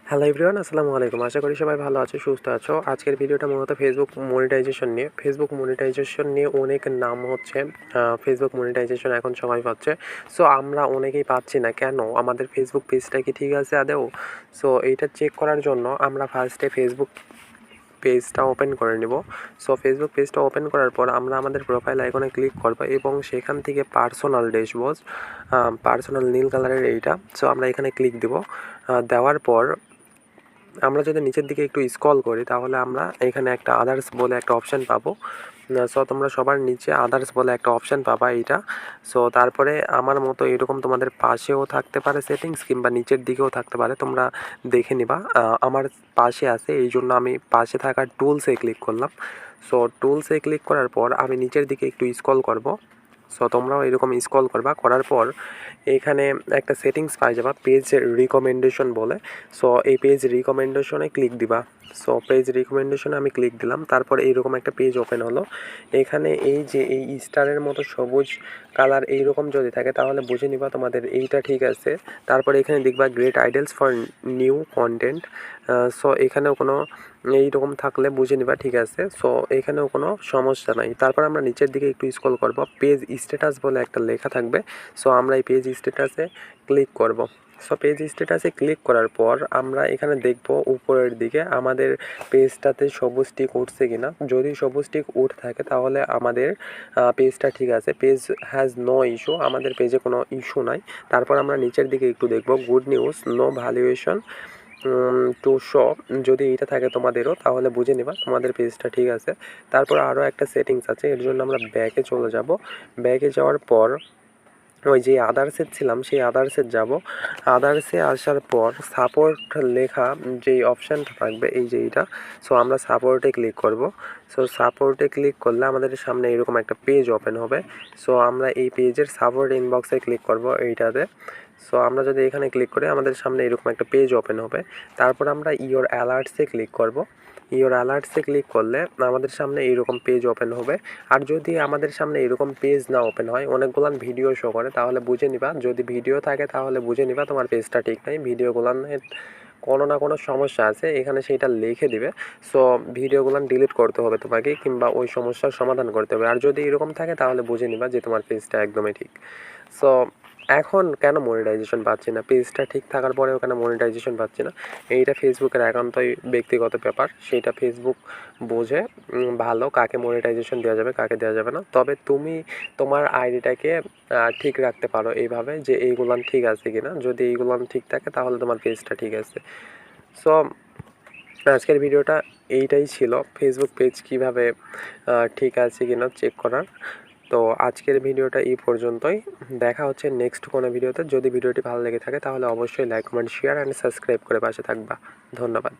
Hello everyone, আসসালামু আলাইকুম। আশা করি সবাই ভালো আছো, সুস্থ আছো। আজকের ভিডিওটা মূলত ফেসবুক মনিটাইজেশন নিয়ে অনেক নাম হচ্ছে। ফেসবুক মনিটাইজেশন এখন সবাই পাচ্ছে। সো আমরা অনেকেই পাচ্ছি না কেন? আমাদের ফেসবুক পেজটা কি ঠিক আছে আদৌ? সো এইটা চেক করার জন্য আমরা ফার্স্টে ফেসবুক পেজটা ওপেন করে নিব। সো ফেসবুক পেজটা ওপেন করার পর আমরা আমাদের প্রোফাইল আইকনে ক্লিক করব এবং সেখান থেকে পার্সোনাল নীল কালারের এইটা। সো আমরা এখানে ক্লিক দিব। দেওয়ার পর আমরা যদি নিচের দিকে একটু স্ক্রল করি তাহলে আমরা এখানে একটা আদার্স বলে একটা অপশান পাবো। সো তোমরা সবার নিচে আদার্স বলে একটা অপশান পাবা এইটা। সো তারপরে আমার মতো এরকম তোমাদের পাশেও থাকতে পারে সেটিংস, কিংবা নিচের দিকেও থাকতে পারে, তোমরা দেখে নিবা। আমার পাশে আছে, এই জন্য আমি পাশে থাকা টুলসে ক্লিক করলাম। সো টুলসে ক্লিক করার পর আমি নিচের দিকে একটু স্ক্রল করব। সো তোমরাও এরকম স্ক্রল করবা, করার পর এখানে একটা সেটিংস পাই যাবা পেজ রিকমেন্ডেশন বলে। সো এই পেজ রিকমেন্ডেশনে ক্লিক দিবা। সো পেজ রিকমেন্ডেশনে আমি ক্লিক দিলাম, তারপর এইরকম একটা পেজ ওপেন হলো। এখানে এই যে এই স্টারের মতো সবুজ কালার এইরকম যদি থাকে তাহলে বুঝে নিবা তোমাদের এইটা ঠিক আছে। তারপরে এখানে দেখবা great idols for new content. So এখানেও কোনো এইরকম থাকলে বুঝে নিবা ঠিক আছে। সো এখানেও কোনো সমস্যা নাই। তারপর আমরা নিচের দিকে একটু স্ক্রল করব, পেজ স্ট্যাটাস বলে একটা লেখা থাকবে। সো আমরা এই পেজ স্ট্যাটাসে ক্লিক করব। সো পেজ স্ট্যাটাসে ক্লিক করার পর আমরা এখানে দেখব উপরের দিকে আমাদের পেজটাতে সবুজ টিক উঠছে কিনা। যদি সবুজ টিক উঠ থাকে তাহলে আমাদের পেজটা ঠিক আছে। পেজ হ্যাজ নো ইস্যু, আমাদের পেজে কোনো ইস্যু নাই। তারপর আমরা নিচের দিকে একটু দেখব good news, no valuation to show. যদি এইটা থাকে তোমাদেরও তাহলে বুঝে নিবা তোমাদের পেজটা ঠিক আছে। তারপর আরও একটা সেটিংস আছে, এর জন্য আমরা ব্যাকে চলে যাব। ব্যাকে যাওয়ার পর ওই যে আদার্সে ছিলাম সেই আদার্সে যাব। আদার্সে আসার পর সাপোর্ট লেখা যেই অপশানটা থাকবে এই যে এইটা। সো আমরা সাপোর্টে ক্লিক করব। সো সাপোর্টে ক্লিক করলে আমাদের সামনে এরকম একটা পেজ ওপেন হবে। সো আমরা এই পেজের সাপোর্ট ইনবক্সে ক্লিক করব এইটাতে। সো আমরা যদি এখানে ক্লিক করি আমাদের সামনে এরকম একটা পেজ ওপেন হবে। তারপর আমরা ইওর অ্যালার্টসে ক্লিক করব। ইওর অ্যালার্টসে ক্লিক করলে আমাদের সামনে এইরকম পেজ ওপেন হবে। আর যদি আমাদের সামনে এরকম পেজ না ওপেন হয়, অনেকগুলান ভিডিও শো করে, তাহলে বুঝে নিবা। যদি ভিডিও থাকে তাহলে বুঝে নিবা তোমার পেজটা ঠিক নাই, ভিডিওগুলানের কোনো না কোনো সমস্যা আছে, এখানে সেইটা লিখে দিবে। সো ভিডিওগুলান ডিলিট করতে হবে তোমাকে, কিংবা ওই সমস্যার সমাধান করতে হবে। আর যদি এরকম থাকে তাহলে বুঝে নিবা যে তোমার পেজটা একদমই ঠিক। সো এখন কেন মনিটাইজেশন পাচ্ছি না? পেজটা ঠিক থাকার পরেও কেন মনিটাইজেশন পাচ্ছি না? এইটা ফেসবুকের একান্তই ব্যক্তিগত ব্যাপার, সেইটা ফেসবুক বোঝে ভালো কাকে মনিটাইজেশন দেওয়া যাবে কাকে দেওয়া যাবে না। তবে তুমি তোমার আইডিটাকে ঠিক রাখতে পারো এইভাবে যে এইগুলান ঠিক আছে কিনা। যদি এইগুলান ঠিক থাকে তাহলে তোমার পেজটা ঠিক আছে। সো আজকের ভিডিওটা এইটাই ছিল, ফেসবুক পেজ কিভাবে ঠিক আছে কিনা চেক করার। তো আজকের ভিডিওটা এই পর্যন্তই। দেখা হচ্ছে নেক্সট কোনো ভিডিওতে। যদি ভিডিওটি ভালো লেগে থাকে তাহলে অবশ্যই like, comment, share and subscribe করে পাশে থাকবা। ধন্যবাদ।